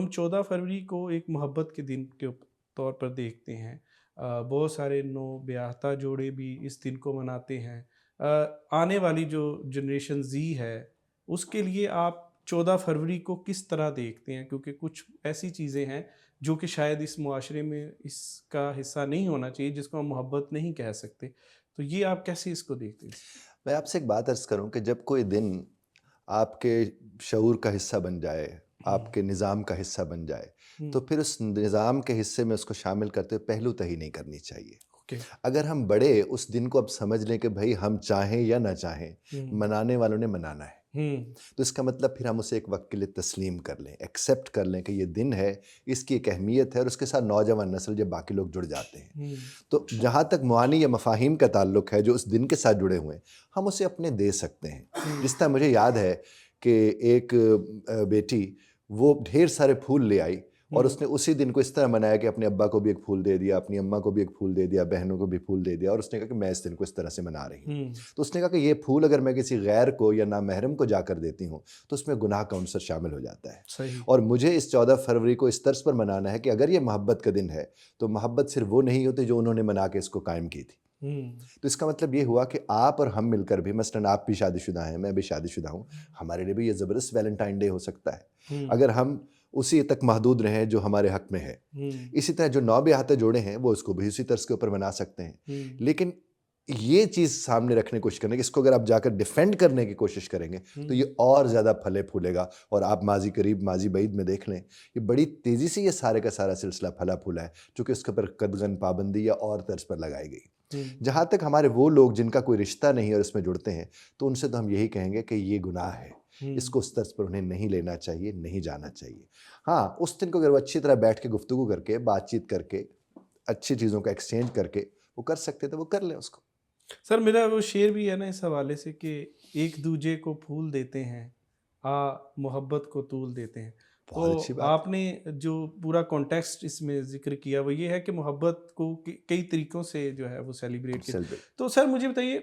ہم 14 فروری کو ایک محبت کے دن کے طور پر دیکھتے ہیں. بہت سارے نو بیاہتا جوڑے بھی اس دن کو مناتے ہیں. آنے والی جو جنریشن زی ہے اس کے لیے آپ 14 فروری کو کس طرح دیکھتے ہیں؟ کیونکہ کچھ ایسی چیزیں ہیں جو کہ شاید اس معاشرے میں اس کا حصہ نہیں ہونا چاہیے، جس کو ہم محبت نہیں کہہ سکتے. تو یہ آپ کیسے اس کو دیکھتے ہیں؟ میں آپ سے ایک بات عرض کروں کہ جب کوئی دن آپ کے شعور کا حصہ بن جائے، آپ کے نظام کا حصہ بن جائے، ہوں، تو پھر اس نظام کے حصے میں اس کو شامل کرتے ہوئے پہلو تہی نہیں کرنی چاہیے. اوکے. اگر ہم بڑے اس دن کو اب سمجھ لیں کہ بھائی ہم چاہیں یا نہ چاہیں، ہوں، منانے والوں نے منانا ہے، ہوں، تو اس کا مطلب پھر ہم اسے ایک وقت کے لیے تسلیم کر لیں، ایکسیپٹ کر لیں کہ یہ دن ہے، اس کی ایک اہمیت ہے، اور اس کے ساتھ نوجوان نسل جب باقی لوگ جڑ جاتے ہیں. ہوں، تو جہاں تک معانی یا مفاہیم کا تعلق ہے جو اس دن کے ساتھ جڑے ہوئے ہیں، ہم اسے اپنے دے سکتے ہیں. ہوں، جس طرح مجھے یاد ہے کہ ایک بیٹی وہ ڈھیر سارے پھول لے آئی، اور ہوں، اس نے اسی دن کو اس طرح منایا کہ اپنے ابا کو بھی ایک پھول دے دیا، اپنی اماں کو بھی ایک پھول دے دیا، بہنوں کو بھی پھول دے دیا، اور اس نے کہا کہ میں اس دن کو اس طرح سے منا رہی ہوں. ہوں، تو اس نے کہا کہ یہ پھول اگر میں کسی غیر کو یا نامحرم کو جا کر دیتی ہوں تو اس میں گناہ کا عنصر شامل ہو جاتا ہے. صحیح. اور مجھے اس 14 فروری کو اس طرز پر منانا ہے کہ اگر یہ محبت کا دن ہے تو محبت صرف وہ نہیں ہوتی جو انہوں نے منا کے اس کو قائم کی تھی. ہوں، تو اس کا مطلب یہ ہوا کہ آپ اور ہم مل کر بھی، مثلاً آپ بھی شادی شدہ ہیں، میں بھی شادی شدہ ہوں، ہمارے لیے بھی یہ زبردست ویلنٹائن ڈے ہو سکتا ہے ہوں، اگر ہم اسی تک محدود رہیں جو ہمارے حق میں ہے. ہوں، اسی طرح جو نو بیاہتے جوڑے ہیں وہ اس کو بھی اسی طرز کے اوپر منا سکتے ہیں. ہوں، لیکن یہ چیز سامنے رکھنے کی کوشش کریں کہ اس کو اگر آپ جا کر ڈیفینڈ کرنے کی کوشش کریں گے تو ہوں، یہ اور زیادہ پھلے پھولے گا. اور آپ ماضی قریب ماضی بعید میں دیکھ لیں، یہ بڑی تیزی سے یہ سارے کا سارا سلسلہ پھلا پھولا ہے، چونکہ اس کے اوپر قدغن پابندی یا اور طرز پر لگائی گئی. ہوں، جہاں تک ہمارے وہ لوگ جن کا کوئی رشتہ نہیں اور اس میں جڑتے ہیں، تو ان سے تو ہم یہی کہیں گے کہ یہ گناہ ہے، ہوں، اس کو اس طرز پر انہیں نہیں لینا چاہیے، نہیں جانا چاہیے. ہاں، اس دن کو اگر وہ اچھی طرح بیٹھ کے گفتگو کر کے، بات چیت کر کے، اچھی چیزوں کا ایکسچینج کر کے وہ کر سکتے تو وہ کر لیں اس کو. سر میرا وہ شعر بھی ہے نا اس حوالے سے کہ ایک دوجے کو پھول دیتے ہیں، محبت کو طول دیتے ہیں. تو بہت اچھی بات آپ نے جو پورا کانٹیکسٹ اس میں ذکر کیا وہ یہ ہے کہ محبت کو کئی طریقوں سے جو ہے وہ سیلیبریٹ کیا. ہے. تو سر مجھے بتائیے